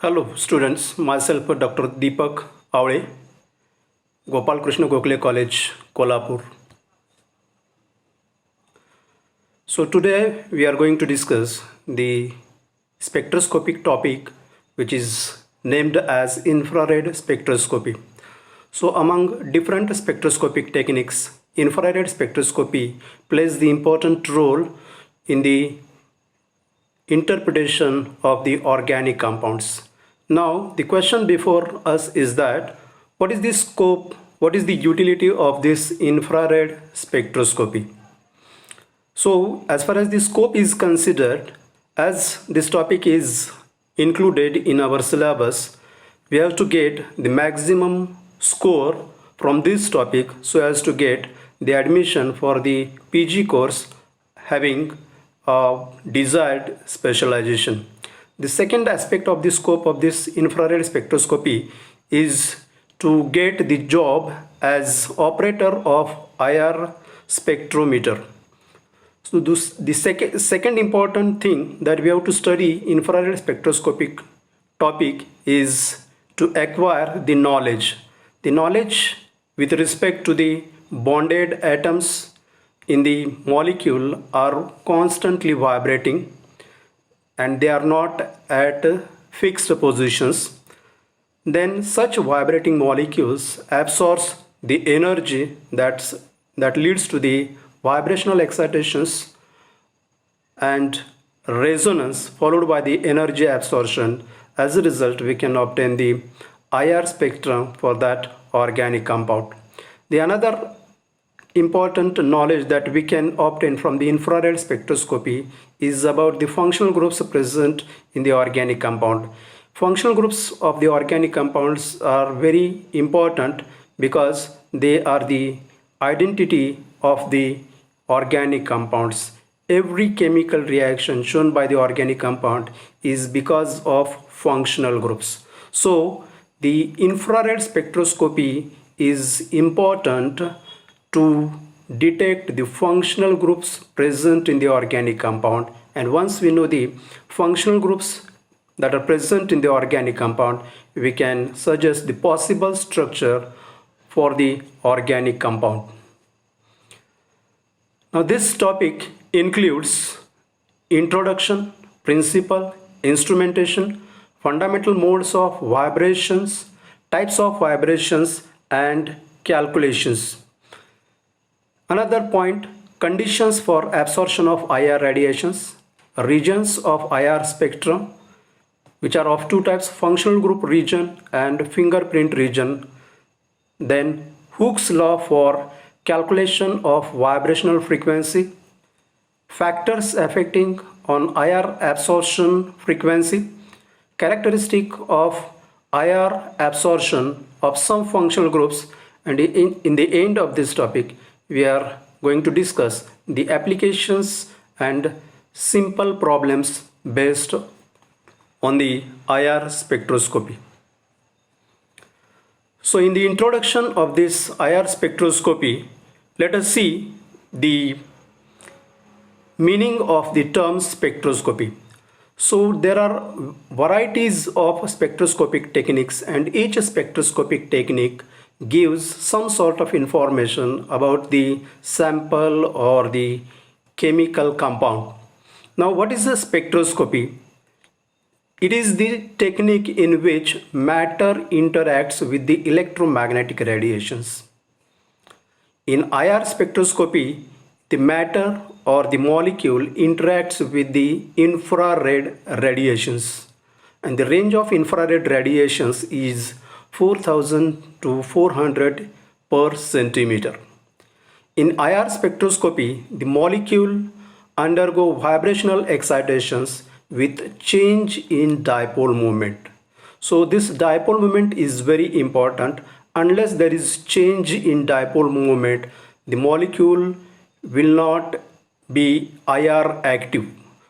Hello students, myself Dr. Deepak Avle, Gopal Krishna Gokhale College, Kolhapur. So today we are going to discuss the spectroscopic topic which is named as infrared spectroscopy. So among different spectroscopic techniques, infrared spectroscopy plays the important role in the interpretation of the organic compounds. Now, the question before us is that what is the scope, what is the utility of this infrared spectroscopy? So, as far as the scope is considered, as this topic is included in our syllabus, we have to get the maximum score from this topic so as to get the admission for the PG course having a desired specialization. The second aspect of the scope of this infrared spectroscopy is to get the job as operator of IR spectrometer. So the second important thing that we have to study infrared spectroscopic topic is to acquire the knowledge. The knowledge with respect to the bonded atoms in the molecule are constantly vibrating and they are not at fixed positions. Then such vibrating molecules absorbs the energy that leads to the vibrational excitations and resonance followed by the energy absorption. As a result, we can obtain the IR spectrum for that organic compound. The another important knowledge that we can obtain from the infrared spectroscopy is about the functional groups present in the organic compound. Functional groups of the organic compounds are very important because they are the identity of the organic compounds. Every chemical reaction shown by the organic compound is because of functional groups. So the infrared spectroscopy is important to detect the functional groups present in the organic compound, and once we know the functional groups that are present in the organic compound, we can suggest the possible structure for the organic compound. Now this topic includes introduction, principle, instrumentation, fundamental modes of vibrations, types of vibrations and calculations. Another point, conditions for absorption of IR radiations, regions of IR spectrum, which are of two types, functional group region and fingerprint region. Then Hooke's law for calculation of vibrational frequency, factors affecting on IR absorption frequency, characteristic of IR absorption of some functional groups, and in the end of this topic we are going to discuss the applications and simple problems based on the IR spectroscopy. So in the introduction of this IR spectroscopy, let us see the meaning of the term spectroscopy. So there are varieties of spectroscopic techniques, and each spectroscopic technique gives some sort of information about the sample or the chemical compound. Now what is a spectroscopy? It is the technique in which matter interacts with the electromagnetic radiations. In IR spectroscopy, the matter or the molecule interacts with the infrared radiations, and the range of infrared radiations is 4000 to 400 per centimeter. In IR spectroscopy, the molecule undergo vibrational excitations with change in dipole moment. So this dipole moment is very important. Unless there is change in dipole moment, the molecule will not be IR active.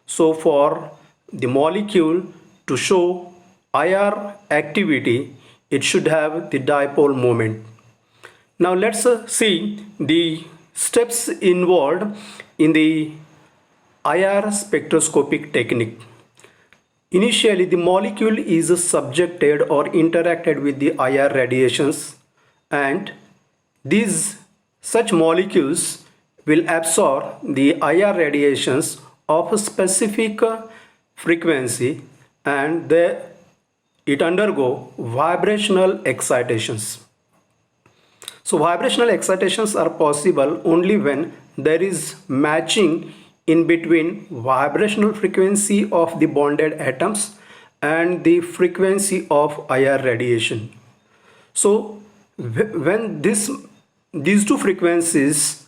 So for the molecule to show IR activity, it should have the dipole moment. Now let's see the steps involved in the IR spectroscopic technique. Initially, the molecule is subjected or interacted with the IR radiations, and these such molecules will absorb the IR radiations of a specific frequency, and it undergo vibrational excitations. So vibrational excitations are possible only when there is matching in between vibrational frequency of the bonded atoms and the frequency of IR radiation. So when these two frequencies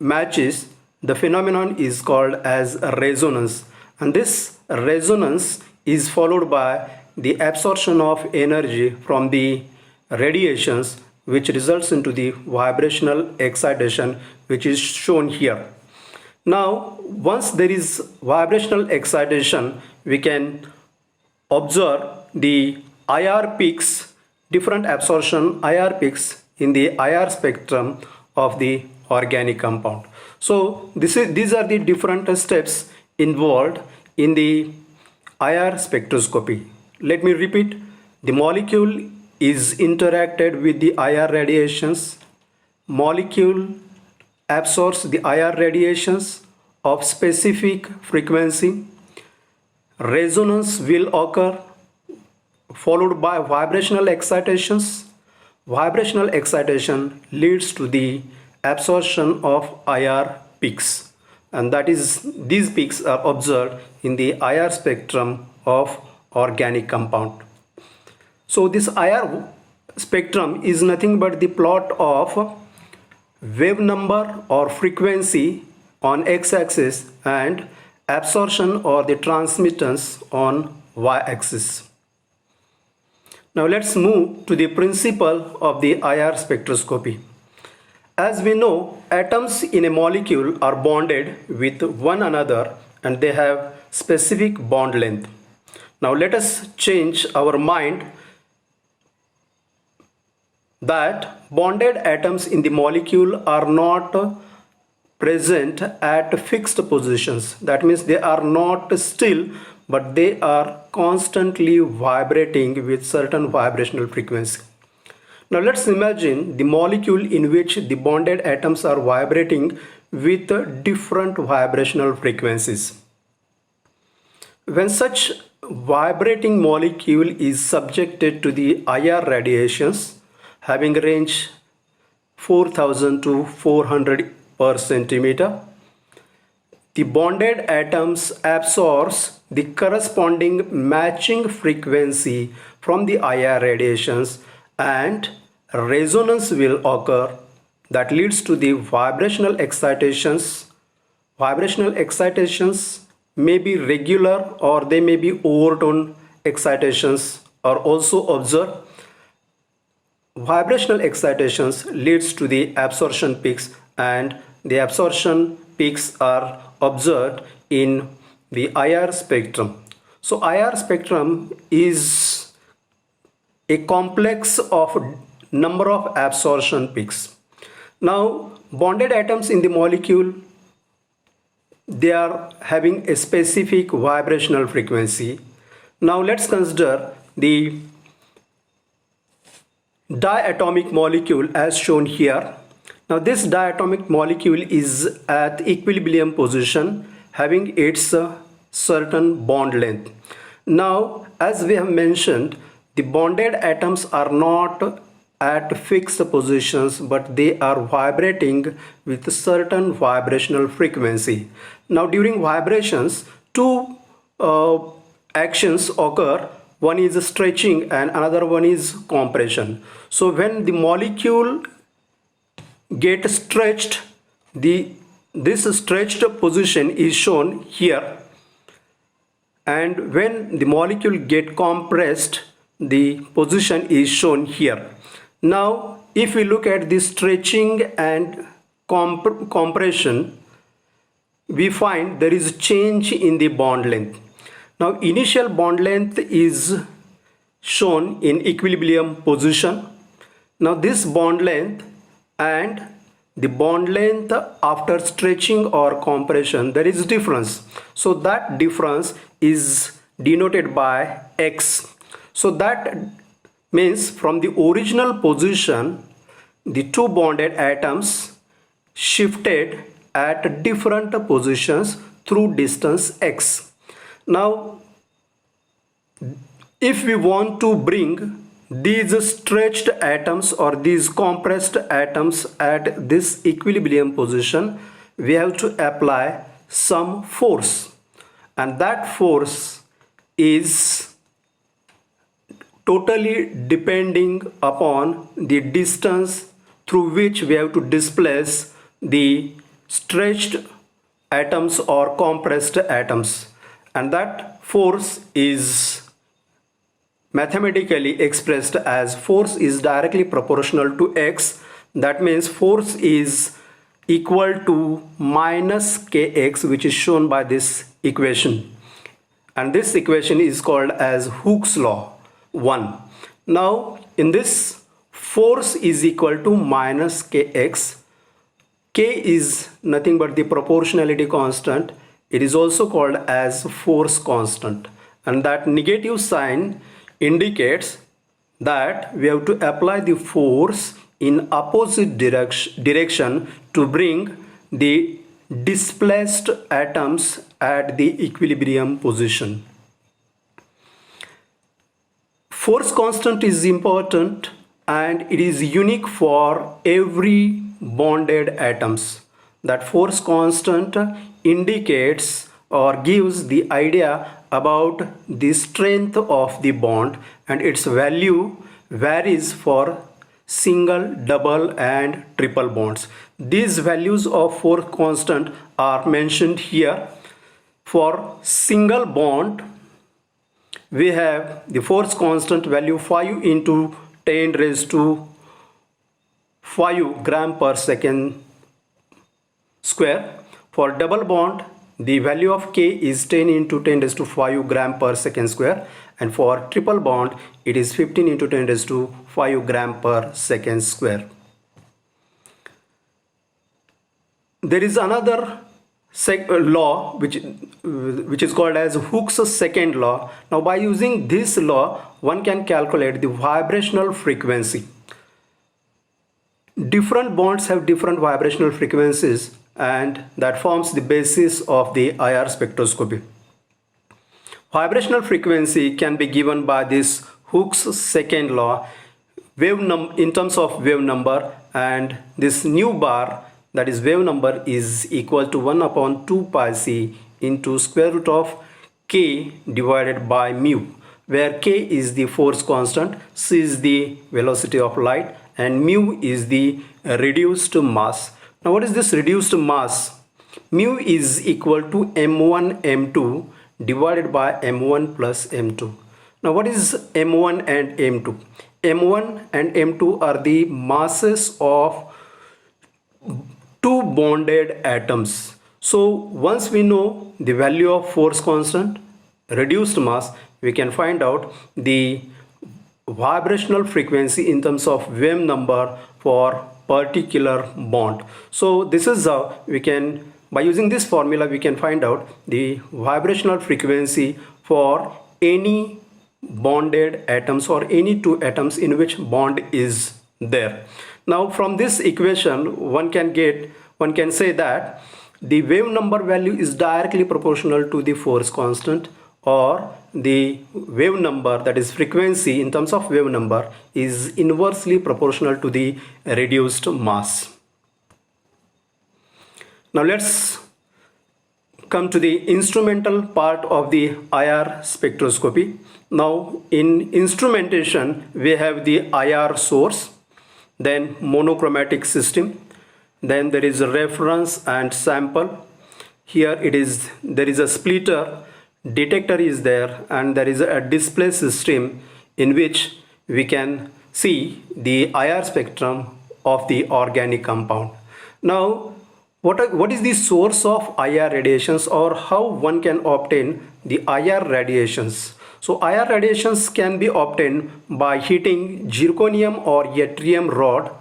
matches, the phenomenon is called as a resonance, and this resonance is followed by the absorption of energy from the radiations, which results into the vibrational excitation, which is shown here. Now once there is vibrational excitation, we can observe the IR peaks, different absorption IR peaks in the IR spectrum of the organic compound. So these are the different steps involved in the IR spectroscopy. Let me repeat: the molecule is interacted with the IR radiations. Molecule absorbs the IR radiations of specific frequency. Resonance will occur, followed by vibrational excitations. Vibrational excitation leads to the absorption of IR peaks, and that is, these peaks are observed in the IR spectrum of organic compound. So this IR spectrum is nothing but the plot of wave number or frequency on x-axis and absorption or the transmittance on y-axis. Now let's move to the principle of the IR spectroscopy. As we know, atoms in a molecule are bonded with one another and they have specific bond length. Now let us change our mind that bonded atoms in the molecule are not present at fixed positions. That means they are not still, but they are constantly vibrating with certain vibrational frequency. Now let's imagine the molecule in which the bonded atoms are vibrating with different vibrational frequencies. When such vibrating molecule is subjected to the IR radiations having range 4000 to 400 per centimeter, the bonded atoms absorbs the corresponding matching frequency from the IR radiations, and resonance will occur that leads to the vibrational excitations. Vibrational excitations may be regular or they may be overtone excitations are also observed. Vibrational excitations leads to the absorption peaks, and the absorption peaks are observed in the IR spectrum. So IR spectrum is a complex of number of absorption peaks. Now bonded atoms in the molecule, they are having a specific vibrational frequency. Now let's consider the diatomic molecule as shown here. Now this diatomic molecule is at equilibrium position having its certain bond length. Now as we have mentioned, the bonded atoms are not at fixed positions, but they are vibrating with certain vibrational frequency. Now during vibrations, two actions occur. One is stretching and another one is compression. So when the molecule get stretched, this stretched position is shown here, and when the molecule get compressed, the position is shown here. Now if we look at the stretching and compression, we find there is change in the bond length. Now initial bond length is shown in equilibrium position. Now this bond length and the bond length after stretching or compression, there is difference. So that difference is denoted by X. So that means from the original position, the two bonded atoms shifted at different positions through distance x. Now, if we want to bring these stretched atoms or these compressed atoms at this equilibrium position, we have to apply some force, and that force is totally depending upon the distance through which we have to displace the stretched atoms or compressed atoms, and that force is mathematically expressed as force is directly proportional to x. That means force is equal to minus kx, which is shown by this equation, and this equation is called as Hooke's law 1. Now in this, force is equal to minus kx. K is nothing but the proportionality constant. It is also called as force constant, and that negative sign indicates that we have to apply the force in opposite direction to bring the displaced atoms at the equilibrium position. Force constant is important, and it is unique for every bonded atoms. That force constant indicates or gives the idea about the strength of the bond, and its value varies for single, double and triple bonds. These values of force constant are mentioned here. For single bond, we have the force constant value 5 into 10 raised to 5 gram per second square. For double bond, the value of K is 10 into 10 raised to 5 gram per second square, and for triple bond it is 15 into 10 raised to 5 gram per second square. There is another law which is called as Hooke's second law. Now by using this law, one can calculate the vibrational frequency. Different bonds have different vibrational frequencies, and that forms the basis of the IR spectroscopy. Vibrational frequency can be given by this Hooke's second law in terms of wave number, and this nu bar, that is wave number, is equal to 1 upon 2 pi c into square root of k divided by mu, where k is the force constant, c is the velocity of light, and mu is the reduced mass. Now what is this reduced mass? Mu is equal to m1 m2 divided by m1 plus m2. Now what is m1 and m2? M1 and m2 are the masses of two bonded atoms. So once we know the value of force constant, reduced mass, we can find out the vibrational frequency in terms of wave number for particular bond. So this is how we can, by using this formula, we can find out the vibrational frequency for any bonded atoms or any two atoms in which bond is there. Now from this equation, one can say that the wave number value is directly proportional to the force constant, or the wave number, that is frequency in terms of wave number, is inversely proportional to the reduced mass. Now let's come to the instrumental part of the IR spectroscopy. Now in instrumentation, we have the IR source, then monochromatic system, then there is a reference and sample. Here there is a splitter, detector is there, and there is a display system in which we can see the IR spectrum of the organic compound. Now what is the source of IR radiations, or how one can obtain the IR radiations? So IR radiations can be obtained by heating zirconium or yttrium rod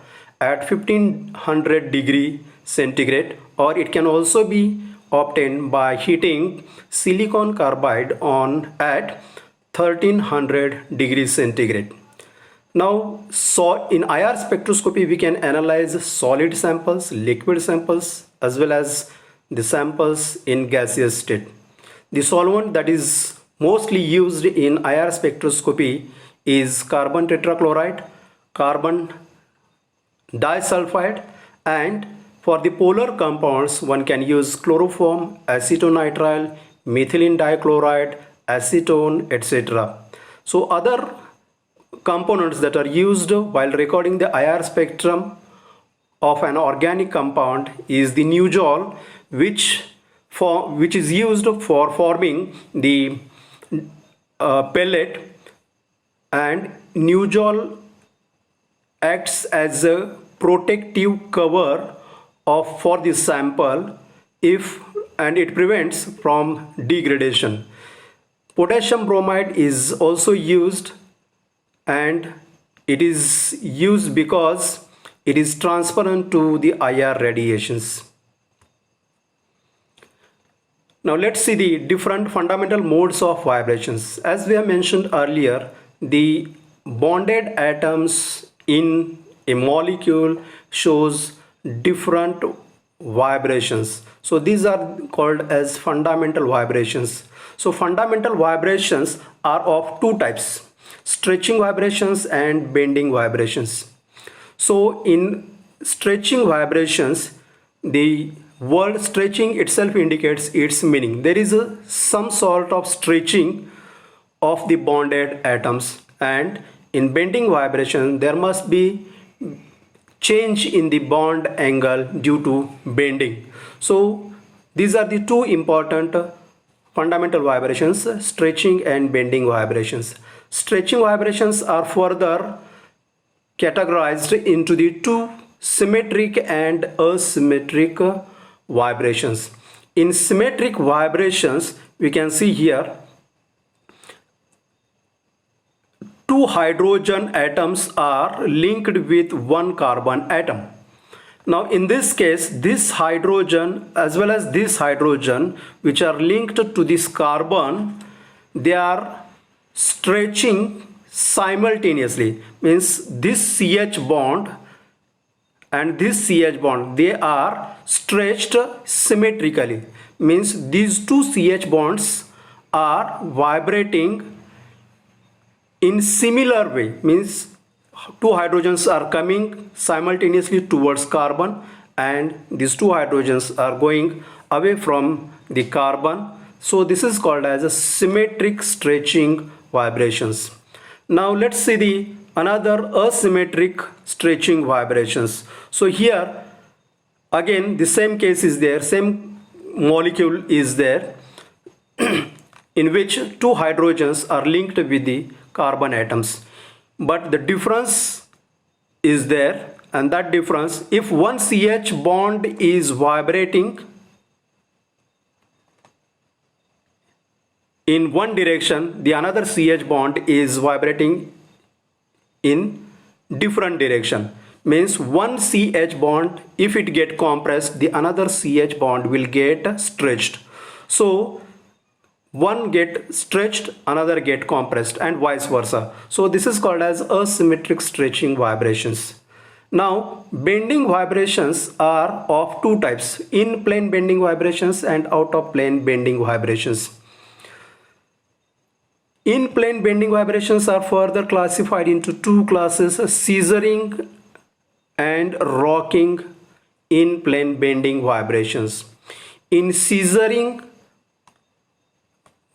at 1500 degree centigrade, or it can also be obtained by heating silicon carbide on at 1300 degrees centigrade. Now, so in IR spectroscopy, we can analyze solid samples, liquid samples, as well as the samples in gaseous state. The solvent that is mostly used in IR spectroscopy is carbon tetrachloride, carbon disulfide, and for the polar compounds one can use chloroform, acetonitrile, methylene dichloride, acetone, etc. So other components that are used while recording the IR spectrum of an organic compound is the nugol, which is used for forming the pellet, and nugol acts as a protective cover for the sample and it prevents from degradation. Potassium bromide is also used, and it is used because it is transparent to the IR radiations. Now let's see the different fundamental modes of vibrations. As we have mentioned earlier, the bonded atoms in a molecule shows different vibrations. So these are called as fundamental vibrations. So fundamental vibrations are of two types: stretching vibrations and bending vibrations. So in stretching vibrations, the word stretching itself indicates its meaning. There is some sort of stretching of the bonded atoms, and in bending vibration there must be change in the bond angle due to bending. So these are the two important fundamental vibrations: stretching and bending vibrations. Stretching vibrations are further categorized into the two symmetric and asymmetric vibrations. In symmetric vibrations, we can see here two hydrogen atoms are linked with one carbon atom. Now in this case, this hydrogen as well as this hydrogen, which are linked to this carbon, they are stretching simultaneously. Means this CH bond and this CH bond, they are stretched symmetrically. Means these two CH bonds are vibrating in similar way. Means two hydrogens are coming simultaneously towards carbon, and these two hydrogens are going away from the carbon. So this is called as a symmetric stretching vibrations. Now let's see the another asymmetric stretching vibrations. So here again the same case is there, same molecule is there in which two hydrogens are linked with the carbon atoms, but the difference is there, and that difference, if one CH bond is vibrating in one direction, the another CH bond is vibrating in different direction. Means one CH bond, if it get compressed, the another CH bond will get stretched. So one get stretched, another get compressed, and vice versa. So this is called as asymmetric stretching vibrations. Now bending vibrations are of two types: in plane bending vibrations and out of plane bending vibrations. In plane bending vibrations are further classified into two classes: scissoring and rocking in plane bending vibrations. In scissoring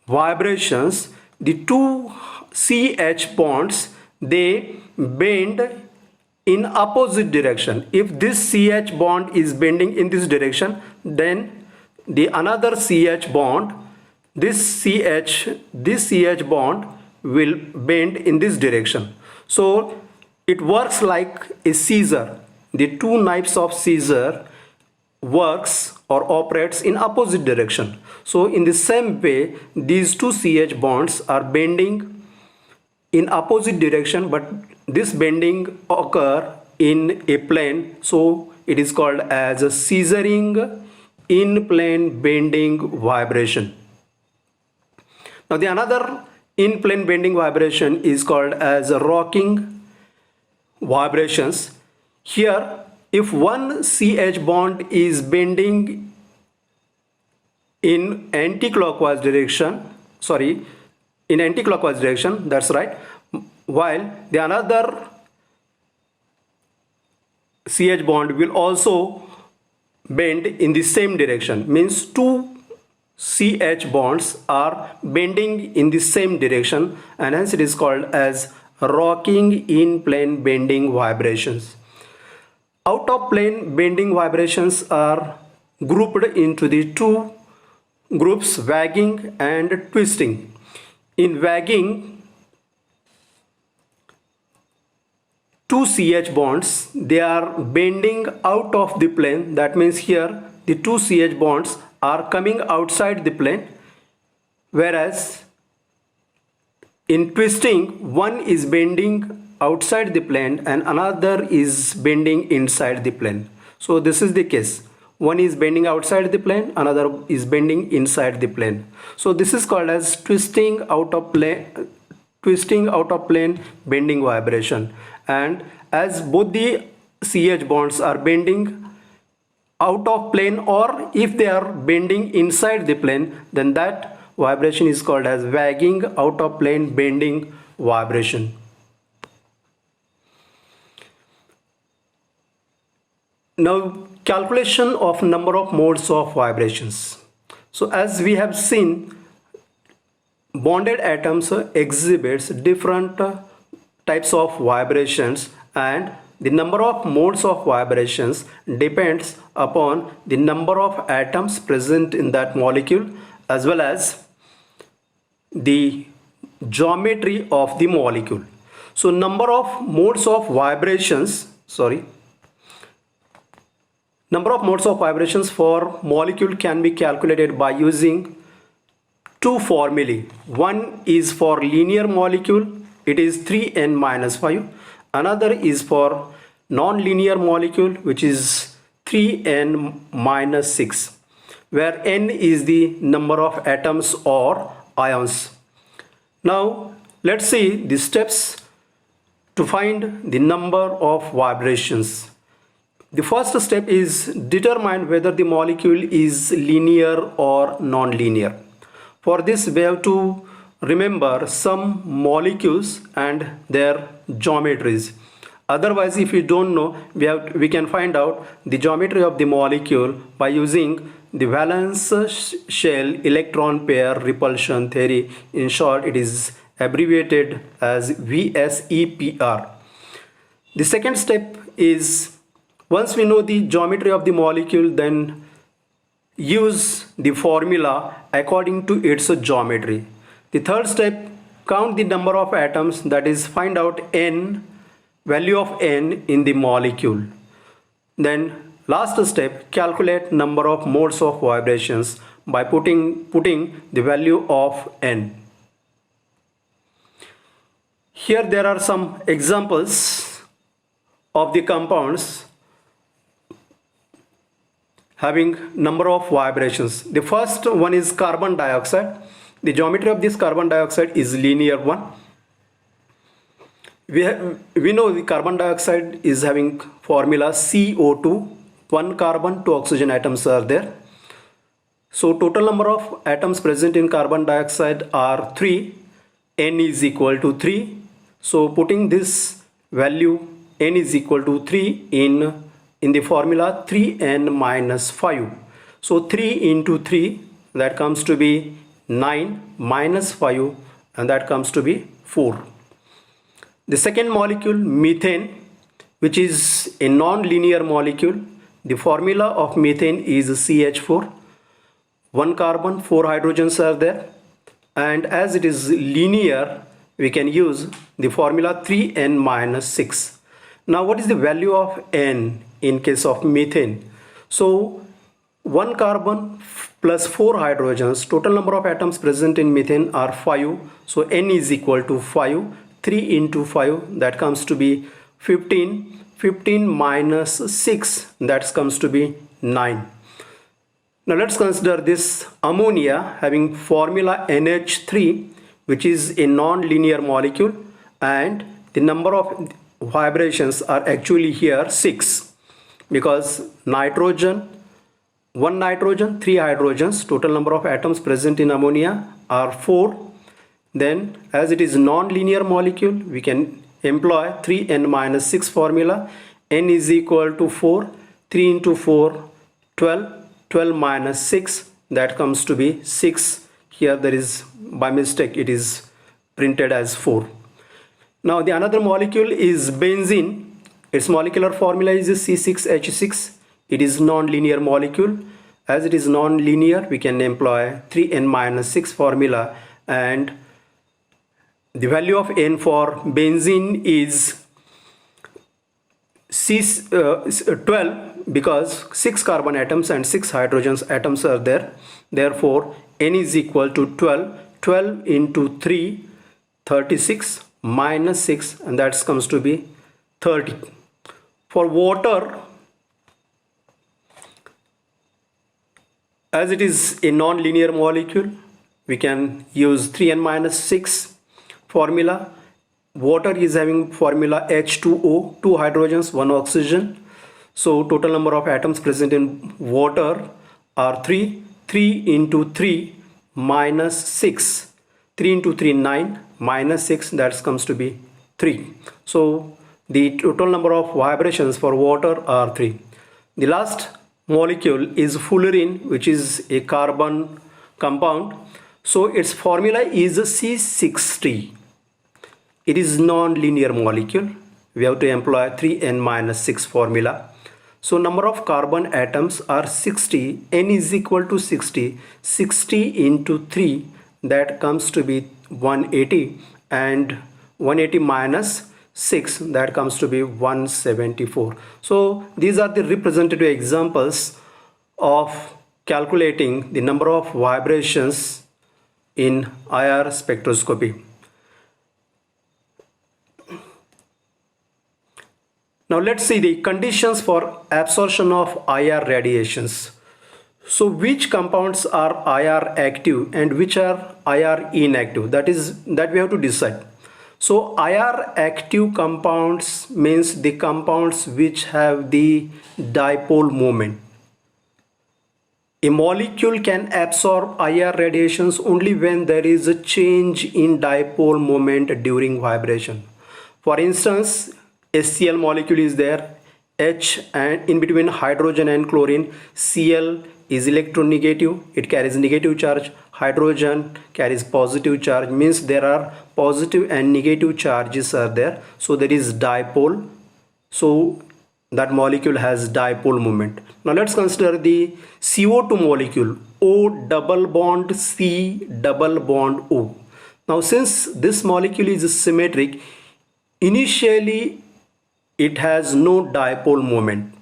vibrations, the two CH bonds, they bend in opposite direction. If this CH bond is bending in this direction, then the another CH bond, this CH bond will bend in this direction. So it works like a scissor. The two knives of scissor works or operates in opposite direction. So in the same way, these two CH bonds are bending in opposite direction, but this bending occur in a plane, so it is called as a scissoring in plane bending vibration. Now the another in plane bending vibration is called as rocking vibrations. Here, if one CH bond is bending in anti-clockwise direction, that's right, while the another CH bond will also bend in the same direction, means two CH bonds are bending in the same direction, and hence it is called as rocking in plane bending vibrations. Out of plane bending vibrations are grouped into the two groups, wagging and twisting. In wagging, two CH bonds, they are bending out of the plane. That means here the two CH bonds are coming outside the plane, whereas in twisting, one is bending outside the plane and another is bending inside the plane. So this is the case. One is bending outside the plane, another is bending inside the plane. So this is called as twisting out of plane bending vibration. And as both the CH bonds are bending out of plane, or if they are bending inside the plane, then that vibration is called as wagging out of plane bending vibration. Now calculation of number of modes of vibrations. So as we have seen, bonded atoms exhibits different types of vibrations, and the number of modes of vibrations depends upon the number of atoms present in that molecule as well as the geometry of the molecule. So number of modes of vibrations for molecule can be calculated by using two formulae. One is for linear molecule, it is 3n minus 5. Another is for non-linear molecule, which is 3n minus 6, where n is the number of atoms or ions. Now let's see the steps to find the number of vibrations. The first step is determine whether the molecule is linear or non-linear. For this we have to remember some molecules and their geometries. Otherwise, if you don't know, we can find out the geometry of the molecule by using the valence shell electron pair repulsion theory. In short, it is abbreviated as VSEPR. The second step is, once we know the geometry of the molecule, then use the formula according to its geometry. The third step, count the number of atoms, that is find out n, value of n in the molecule. Then last step, calculate number of modes of vibrations by putting the value of n. Here there are some examples of the compounds having number of vibrations. The first one is carbon dioxide. The geometry of this carbon dioxide is linear one. We know the carbon dioxide is having formula CO2, one carbon, two oxygen atoms are there. So total number of atoms present in carbon dioxide are 3, n is equal to 3. So putting this value n is equal to 3 in the formula 3n minus 5. So 3 into 3, that comes to be 9 minus 5, and that comes to be 4. The second molecule, methane, which is a non-linear molecule. The formula of methane is CH4. One carbon, 4 hydrogens are there. And as it is linear, we can use the formula 3n minus 6. Now what is the value of n in case of methane? So 1 carbon plus 4 hydrogens, total number of atoms present in methane are 5. So n is equal to 5. 3 into 5, that comes to be 15. 15 minus 6, that comes to be 9. Now let's consider this ammonia having formula NH3, which is a non-linear molecule, and the number of vibrations are actually here 6, because nitrogen, 1 nitrogen, 3 hydrogens, total number of atoms present in ammonia are 4. Then as it is non-linear molecule, we can employ 3n-6 formula. N is equal to 4, 3 into 4, 12, 12 minus 6, that comes to be 6. Here there is, by mistake, it is printed as 4. Now the another molecule is benzene. Its molecular formula is C6H6. It is non-linear molecule. As it is non-linear, we can employ 3n-6 formula, and the value of n for benzene is 12, because 6 carbon atoms and 6 hydrogen atoms are there. Therefore n is equal to 12. 12 into 3, 36, minus 6, and that comes to be 30. For water, as it is a non-linear molecule, we can use 3n-6 formula. Water is having formula H2O, 2 hydrogens, 1 oxygen. So total number of atoms present in water are 3. 3 into 3 minus 6. 3 into 3, 9, minus 6, that comes to be 3. So the total number of vibrations for water are 3. The last molecule is fullerene, which is a carbon compound. So its formula is C60. It is non-linear molecule. We have to employ 3n-6 formula. So number of carbon atoms are 60. N is equal to 60. 60 into 3, that comes to be 180, and 180 minus 6, that comes to be 174. So these are the representative examples of calculating the number of vibrations in IR spectroscopy. Now let's see the conditions for absorption of IR radiations. So which compounds are IR active and which are IR inactive? That we have to decide. So IR active compounds means the compounds which have the dipole moment. A molecule can absorb IR radiations only when there is a change in dipole moment during vibration. For instance, HCl molecule is there, H, and in between hydrogen and chlorine, Cl is electronegative, it carries negative charge. Hydrogen carries positive charge, means there are positive and negative charges are there. So there is dipole. So that molecule has dipole moment. Now let's consider the CO2 molecule, O double bond C double bond O. Now since this molecule is symmetric, initially it has no dipole moment,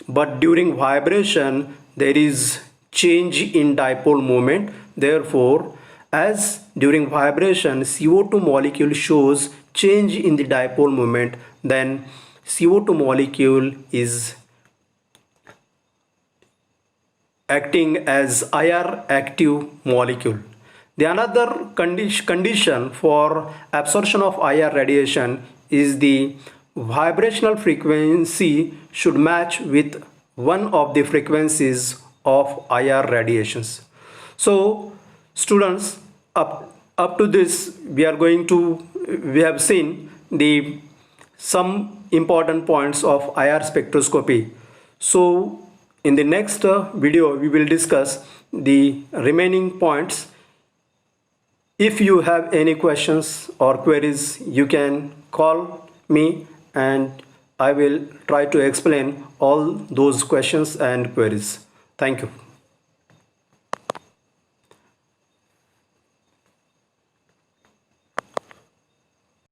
but during vibration there is change in dipole moment. Therefore, as during vibration CO2 molecule shows change in the dipole moment, then CO2 molecule is acting as IR active molecule. The another condition for absorption of IR radiation is the vibrational frequency should match with one of the frequencies of IR radiations. So students, up to this we have seen some important points of IR spectroscopy. So in the next video we will discuss the remaining points. If you have any questions or queries, you can call me and I will try to explain all those questions and queries. Thank you.